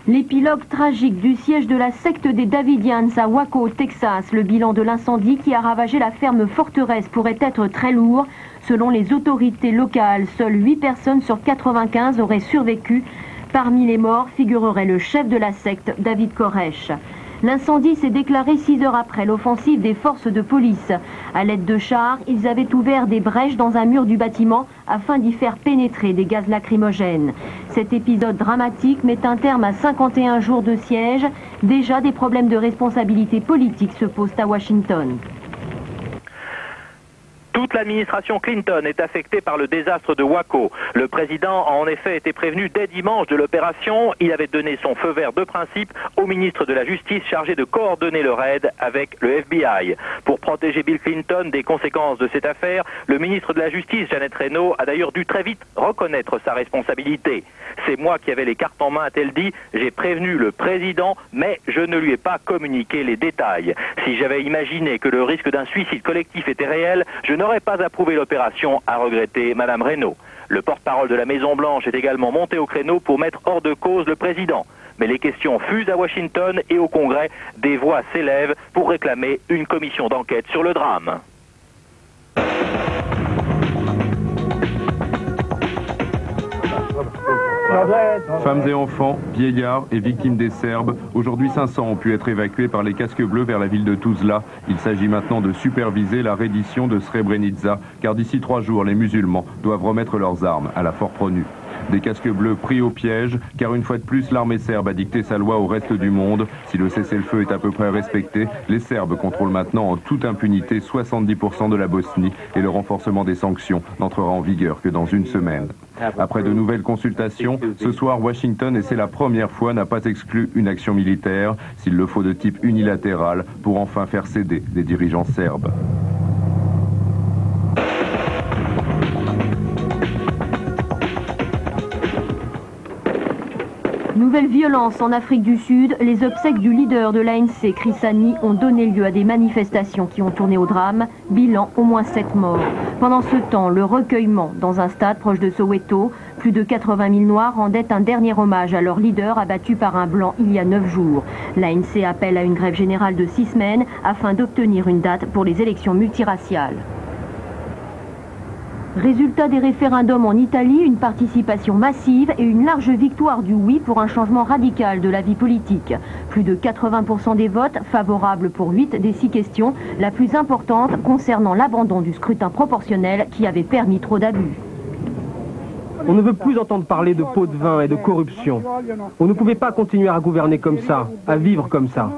L'épilogue tragique du siège de la secte des Davidians à Waco, Texas. Le bilan de l'incendie qui a ravagé la ferme forteresse pourrait être très lourd. Selon les autorités locales, seules 8 personnes sur 95 auraient survécu. Parmi les morts figurerait le chef de la secte, David Koresh. L'incendie s'est déclaré 6 heures après l'offensive des forces de police. À l'aide de chars, ils avaient ouvert des brèches dans un mur du bâtiment afin d'y faire pénétrer des gaz lacrymogènes. Cet épisode dramatique met un terme à 51 jours de siège. Déjà, des problèmes de responsabilité politique se posent à Washington.
Toute l'administration Clinton est affectée par le désastre de Waco. Le président a en effet été prévenu dès dimanche de l'opération. Il avait donné son feu vert de principe au ministre de la Justice chargé de coordonner le raid avec le FBI. Pour protéger Bill Clinton des conséquences de cette affaire, le ministre de la Justice, Janet Reno, a d'ailleurs dû très vite reconnaître sa responsabilité. C'est moi qui avais les cartes en main, a-t-elle dit. J'ai prévenu le président, mais je ne lui ai pas communiqué les détails. Si j'avais imaginé que le risque d'un suicide collectif était réel, je n'aurais pas approuvé l'opération, a regretté Madame Reno. Le porte-parole de la Maison-Blanche est également monté au créneau pour mettre hors de cause le président. Mais les questions fusent à Washington et au Congrès, des voix s'élèvent pour réclamer une commission d'enquête sur le drame.
Femmes et enfants, vieillards et victimes des Serbes, aujourd'hui 500 ont pu être évacués par les casques bleus vers la ville de Tuzla. Il s'agit maintenant de superviser la reddition de Srebrenica, car d'ici 3 jours, les musulmans doivent remettre leurs armes à la force ONU. Des casques bleus pris au piège, car une fois de plus, l'armée serbe a dicté sa loi au reste du monde. Si le cessez-le-feu est à peu près respecté, les Serbes contrôlent maintenant en toute impunité 70% de la Bosnie et le renforcement des sanctions n'entrera en vigueur que dans une semaine. Après de nouvelles consultations, ce soir, Washington, et c'est la première fois, n'a pas exclu une action militaire, s'il le faut de type unilatéral, pour enfin faire céder les dirigeants serbes.
Nouvelle violence en Afrique du Sud, les obsèques du leader de l'ANC, Chris Hani, ont donné lieu à des manifestations qui ont tourné au drame. Bilan, au moins 7 morts. Pendant ce temps, le recueillement dans un stade proche de Soweto, plus de 80 000 Noirs rendaient un dernier hommage à leur leader abattu par un blanc il y a 9 jours. L'ANC appelle à une grève générale de 6 semaines afin d'obtenir une date pour les élections multiraciales. Résultat des référendums en Italie, une participation massive et une large victoire du oui pour un changement radical de la vie politique. Plus de 80% des votes favorables pour 8 des 6 questions, la plus importante concernant l'abandon du scrutin proportionnel qui avait permis trop d'abus.
On ne veut plus entendre parler de pots de vin et de corruption. On ne pouvait pas continuer à gouverner comme ça, à vivre comme ça.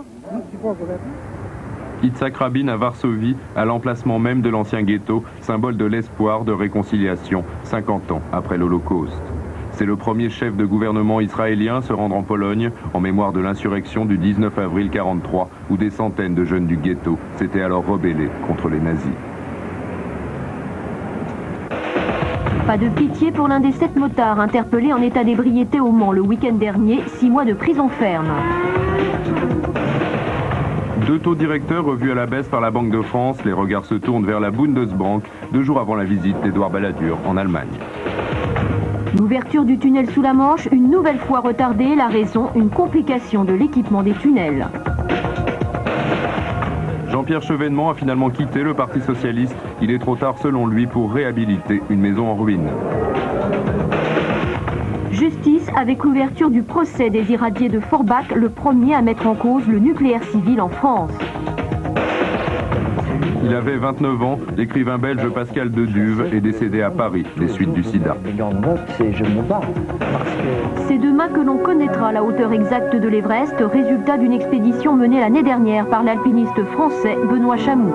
Yitzhak Rabin à Varsovie, à l'emplacement même de l'ancien ghetto, symbole de l'espoir de réconciliation, 50 ans après l'Holocauste. C'est le premier chef de gouvernement israélien à se rendre en Pologne, en mémoire de l'insurrection du 19 avril 1943, où des centaines de jeunes du ghetto s'étaient alors rebellés contre les nazis.
Pas de pitié pour l'un des 7 motards interpellés en état d'ébriété au Mans le week-end dernier, 6 mois de prison ferme.
2 taux directeurs revus à la baisse par la Banque de France, les regards se tournent vers la Bundesbank, 2 jours avant la visite d'Édouard Balladur en Allemagne.
L'ouverture du tunnel sous la Manche, une nouvelle fois retardée, la raison, une complication de l'équipement des tunnels.
Jean-Pierre Chevènement a finalement quitté le Parti Socialiste. Il est trop tard selon lui pour réhabiliter une maison en ruine.
Justice avec l'ouverture du procès des irradiés de Forbach, le premier à mettre en cause le nucléaire civil en France.
Il avait 29 ans, l'écrivain belge Pascal Deduve est décédé à Paris des suites du sida.
C'est demain que l'on connaîtra la hauteur exacte de l'Everest, résultat d'une expédition menée l'année dernière par l'alpiniste français Benoît Chamou.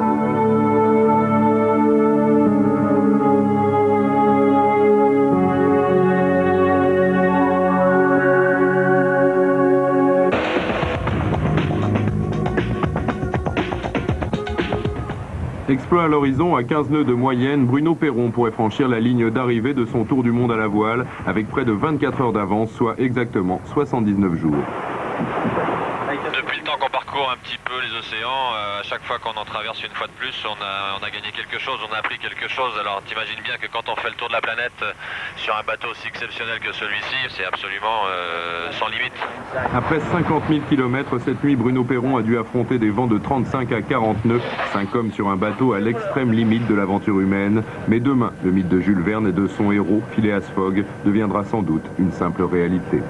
Exploit à l'horizon, à 15 nœuds de moyenne, Bruno Perron pourrait franchir la ligne d'arrivée de son tour du monde à la voile avec près de 24 heures d'avance, soit exactement 79 jours.
Depuis le temps qu'on parcourt un petit peu les océans, à chaque fois qu'on en traverse une fois de plus, on a gagné quelque chose, on a appris quelque chose. Alors t'imagines bien que quand on fait le tour de la planète sur un bateau aussi exceptionnel que celui-ci, c'est absolument sans limite.
Après 50 000 km, cette nuit, Bruno Perron a dû affronter des vents de 35 à 40 nœuds, 5 hommes sur un bateau à l'extrême limite de l'aventure humaine. Mais demain, le mythe de Jules Verne et de son héros, Phileas Fogg, deviendra sans doute une simple réalité.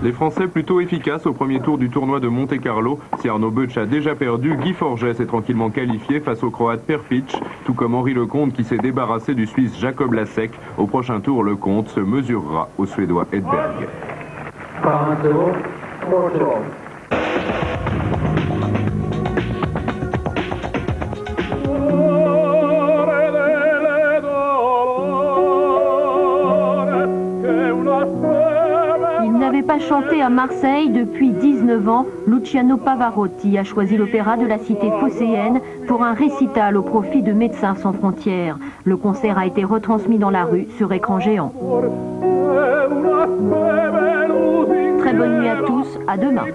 Les Français plutôt efficaces au premier tour du tournoi de Monte-Carlo. Si Arnaud Beuch a déjà perdu, Guy Forget s'est tranquillement qualifié face au Croate Perpic, tout comme Henri Lecomte qui s'est débarrassé du Suisse Jacob Lasek. Au prochain tour, Lecomte se mesurera au Suédois Edberg.
Pas chanté à Marseille depuis 19 ans, Luciano Pavarotti a choisi l'opéra de la cité phocéenne pour un récital au profit de Médecins sans frontières. Le concert a été retransmis dans la rue sur écran géant. Très bonne nuit à tous, à demain.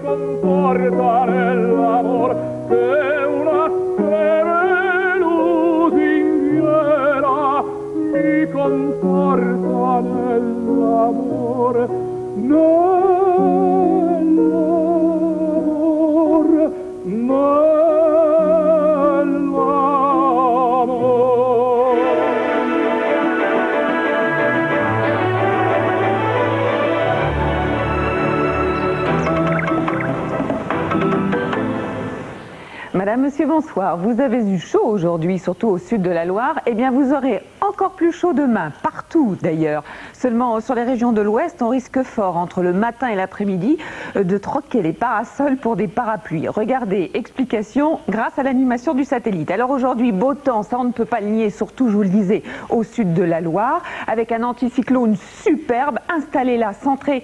Madame, monsieur, bonsoir. Vous avez eu chaud aujourd'hui, surtout au sud de la Loire. Eh bien, vous aurez encore plus chaud demain, partout d'ailleurs. Seulement sur les régions de l'ouest, on risque fort, entre le matin et l'après-midi, de troquer les parasols pour des parapluies. Regardez, explication grâce à l'animation du satellite. Alors aujourd'hui, beau temps, ça on ne peut pas le nier, surtout, je vous le disais, au sud de la Loire, avec un anticyclone superbe, installé là, centré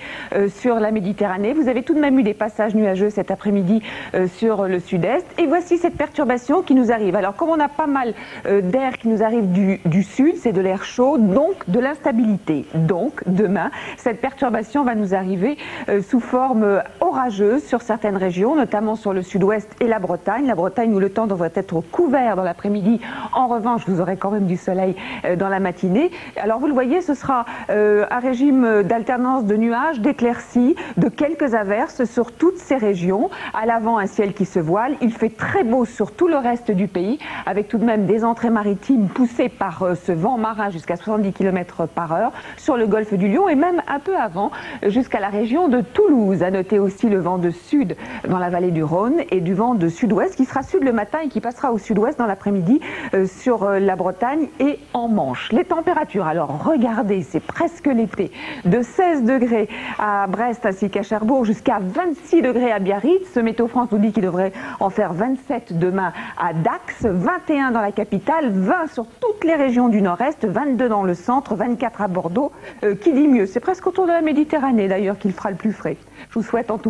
sur la Méditerranée. Vous avez tout de même eu des passages nuageux cet après-midi sur le sud-est. Et voici cette perturbation qui nous arrive. Alors comme on a pas mal d'air qui nous arrive du sud, c'est de l'air chaud, donc de l'instabilité. Donc demain, cette perturbation va nous arriver sous forme orageuse sur certaines régions, notamment sur le sud-ouest et la Bretagne. La Bretagne où le temps devrait être couvert dans l'après-midi. En revanche, vous aurez quand même du soleil dans la matinée. Alors vous le voyez, ce sera un régime d'alternance de nuages, d'éclaircies, de quelques averses sur toutes ces régions. À l'avant, un ciel qui se voile. Il fait très beau sur tout le reste du pays, avec tout de même des entrées maritimes poussées par ce vent marin jusqu'à 70 km/h sur le golfe du Lion et même un peu avant jusqu'à la région de Toulouse. À noter aussi le vent de sud dans la vallée du Rhône et du vent de sud-ouest qui sera sud le matin et qui passera au sud-ouest dans l'après-midi sur la Bretagne et en Manche. Les températures, alors regardez, c'est presque l'été. De 16 degrés à Brest ainsi qu'à Cherbourg jusqu'à 26 degrés à Biarritz. Ce Météo France nous dit qu'il devrait en faire 27 demain à Dax, 21 dans la capitale, 20 sur toutes les régions du nord-est, 22 dans le centre, 24 à Bordeaux. Qui dit mieux? C'est presque autour de la Méditerranée d'ailleurs qu'il fera le plus frais. Je vous souhaite en tout